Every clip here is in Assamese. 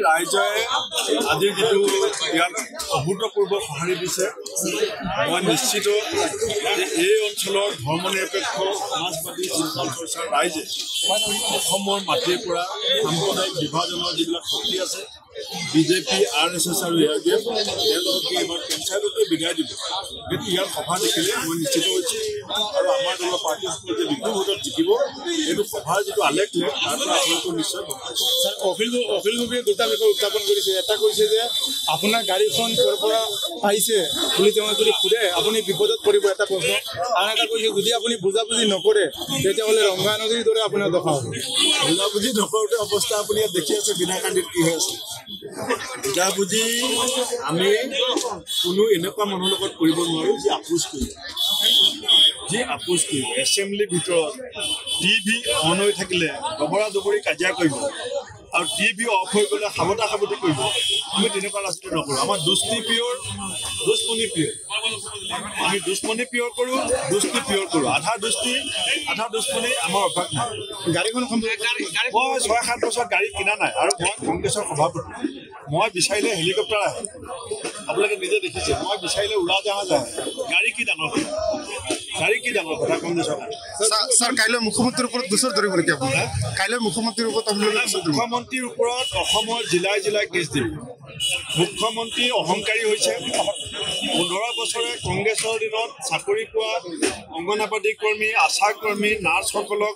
ৰাইজে আজিৰ যিটো ইয়াত অভূতপূৰ্ব সঁহাৰি দিছে মই নিশ্চিত যে এই অঞ্চলৰ ধৰ্মনিৰপেক্ষ সমাজবাদী চিন্তাল চৰ্চাৰ ৰাইজে অসমৰ মাটিৰ পৰা সাম্প্ৰদায়িক বিভাজনৰ যিবিলাক শক্তি আছে বিজেপি RSS আৰু ARDF তেওঁলোকে এইবাৰ পঞ্চায়ততে বিদায় দিব কিন্তু ইয়াৰ সভা দেখিলে মই নিশ্চিত হৈছোঁ আৰু আমাৰ দলৰ পাৰ্টিসকলে যে বিপুল ভোটত জিকিব এইটো সভাৰ যিটো আলেখ তাৰ পৰা আপোনালোকৰ নিশ্চয় অখিল গগৈয়ে দুটা বিষয় উত্থাপন কৰিছে এটা কৈছে যে আপোনাৰ গাড়ীখন ক'ৰ পৰা পাইছে বুলি তেওঁ যদি সোধে আপুনি বিপদত পৰিব এটা প্ৰশ্ন আন এটা কৈছে যদি আপুনি বুজাবুজি নকৰে তেতিয়াহ'লে ৰংগা নদীৰ দৰে আপোনাৰ দফা হ'ব বুজাবুজি নকৰোঁতে অৱস্থা আপুনি ইয়াত দেখি আছে বিনাকান্দিত কি হৈ আছে বুজাবুজি আমি কোনো এনেকুৱা মানুহৰ লগত কৰিব নোৱাৰোঁ যি আপোচ কৰিব এছেম্বলিৰ ভিতৰত টিভি অন হৈ থাকিলে দবৰা দবৰি কাজিয়া কৰিব আৰু টিভি অফ হৈ গ'লে সাৱতি কৰিব আমি তেনেকুৱা ৰাজনীতি নকৰোঁ আমাৰ দুষ্মনি পিয়ৰ আমি দুশ্মনী পিয়ৰ কৰোঁ দুষ্টি পিয়ৰ কৰোঁ আধা দুশ্মনী আমাৰ অভ্যাস নাই গাড়ীখন মই 6-7 বছৰ গাড়ী কিনা নাই আৰু মই কংগ্ৰেছৰ সভাপতি মই বিচাৰিলে হেলিকপ্টাৰ আহে আপোনালোকে নিজে দেখিছে মই বিচাৰিলে উৰাজাহাজ আহে গাড়ী কি ডাঙৰ কথা কংগ্ৰেছৰ স্যাৰ কাইলৈ মুখ্যমন্ত্ৰীৰ ওপৰত দোষৰ ধৰিব নেকি আপুনি কাইলৈ মুখ্যমন্ত্ৰীৰ ওপৰত মুখ্যমন্ত্ৰীৰ ওপৰত অসমৰ জিলাই কেছ দিব মুখ্যমন্ত্ৰী অহংকাৰী হৈছে 15 বছৰে কংগ্ৰেছৰ দিনত চাকৰি পোৱা অংগনাবাদী কৰ্মী আশা কৰ্মী নাৰ্ছসকলক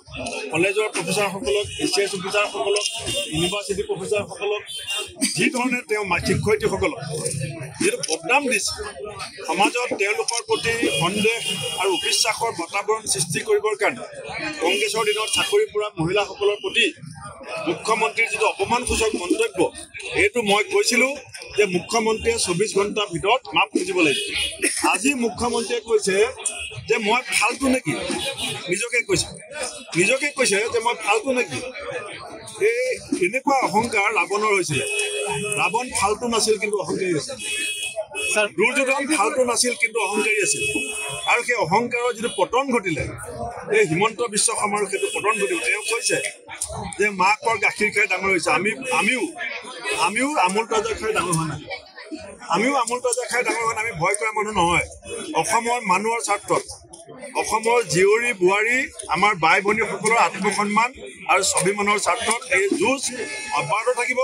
কলেজৰ প্ৰফেচাৰসকলক ACS অফিচাৰসকলক ইউনিভাৰ্চিটি প্ৰফেচাৰসকলক যি ধৰণে তেওঁ শিক্ষয়িত্ৰীসকলক যিটো বদনাম দিছে সমাজত তেওঁলোকৰ প্ৰতি সন্দেহ আৰু অবিশ্বাসৰ বাতাবৰণ সৃষ্টি কৰিবৰ কাৰণে কংগ্ৰেছৰ দিনত চাকৰি পোৱা মহিলাসকলৰ প্ৰতি মুখ্যমন্ত্ৰীৰ যিটো অপমানসূচক মন্তব্য এইটো মই কৈছিলোঁ যে মুখ্যমন্ত্ৰীয়ে 24 ঘণ্টাৰ ভিতৰত মাপ খুজিব লাগিব আজি মুখ্যমন্ত্ৰীয়ে কৈছে যে মই ফাল্টু নেকি নিজকে কৈছে যে মই ফাল্টু নেকি এই এনেকুৱা অহংকাৰ ৰাৱণৰ হৈছিলে ৰাৱণ ফাল্টু নাছিল কিন্তু অহংকাৰী আছিল দুৰ্যোধন ফাল্টু নাছিল কিন্তু অহংকাৰী আছিল আৰু সেই অহংকাৰৰ যিটো পতন ঘটিলে এই হিমন্ত বিশ্ব শৰ্মাৰ সেইটো পতন ঘটিল তেওঁ কৈছে যে মাকৰ গাখীৰ খাই ডাঙৰ হৈছে আমিও আমুল তাজা খাই ডাঙৰ হোৱা নাই আমি ভয় কৰা মানুহ নহয় অসমৰ মানুহৰ স্বাৰ্থত অসমৰ জীয়ৰী বোৱাৰী আমাৰ বাই ভনীসকলৰ আত্মসন্মান আৰু স্বাভিমানৰ স্বাৰ্থত এই যুঁজ অব্যাহত থাকিব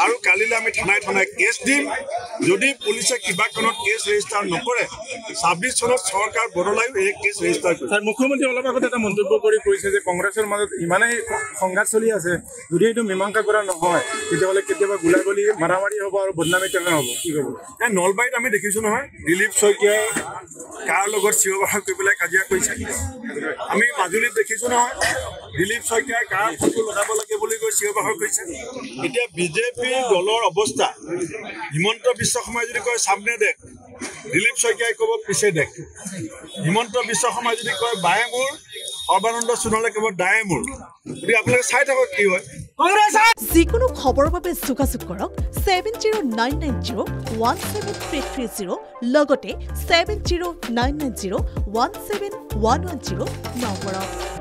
আৰু কালিলৈ আমি থানাই কেছ দিম যদি পুলিচে কিবা কাৰণত কেছ ৰেজিষ্টাৰ নকৰে 26 চনত চৰকাৰ বদলায়ো এই কেছ ৰেজিষ্টাৰ কৰিব মুখ্যমন্ত্ৰী অলপ আগতে এটা মন্তব্য কৰি কৈছে যে কংগ্ৰেছৰ মাজত ইমানেই সংঘাত চলি আছে যদি এইটো মীমাংসা কৰা নহয় তেতিয়াহ'লে কেতিয়াবা গোলাগুলি মাৰামাৰি হ'ব আৰু বদনামী তেনে হ'ব কি ক'ব নলবাৰীত আমি দেখিছোঁ নহয় দিলীপ শইকীয়াই কাৰ লগত চিঞৰ বাখৰ কৰি পেলাই কাজিয়া কৰিছে আমি মাজুলীত দেখিছোঁ নহয় দিলীপ শইকীয়াই কাৰ ফটো লগাব লাগে বুলি কৈ চিঞৰ বাখৰ কৰিছে এতিয়া বিজেপিৰ দলৰ অৱস্থা হিমন্ত বিশ্ব শৰ্মাই যদি কয় সামনে দেখ দিলীপ শইকীয়াই ক'ব পিছে দেখ হিমন্ত বিশ্ব শৰ্মাই যদি কয় বায়ে মোৰ সৰ্বানন্দ সোণোৱালে ক'ব দায়ে মোৰ গতিকে আপোনালোকে চাই থাকক কি হয় যিকোনো খবৰৰ বাবে যোগাযোগ কৰক 7099017330 লগতে 7099017110 নম্বৰত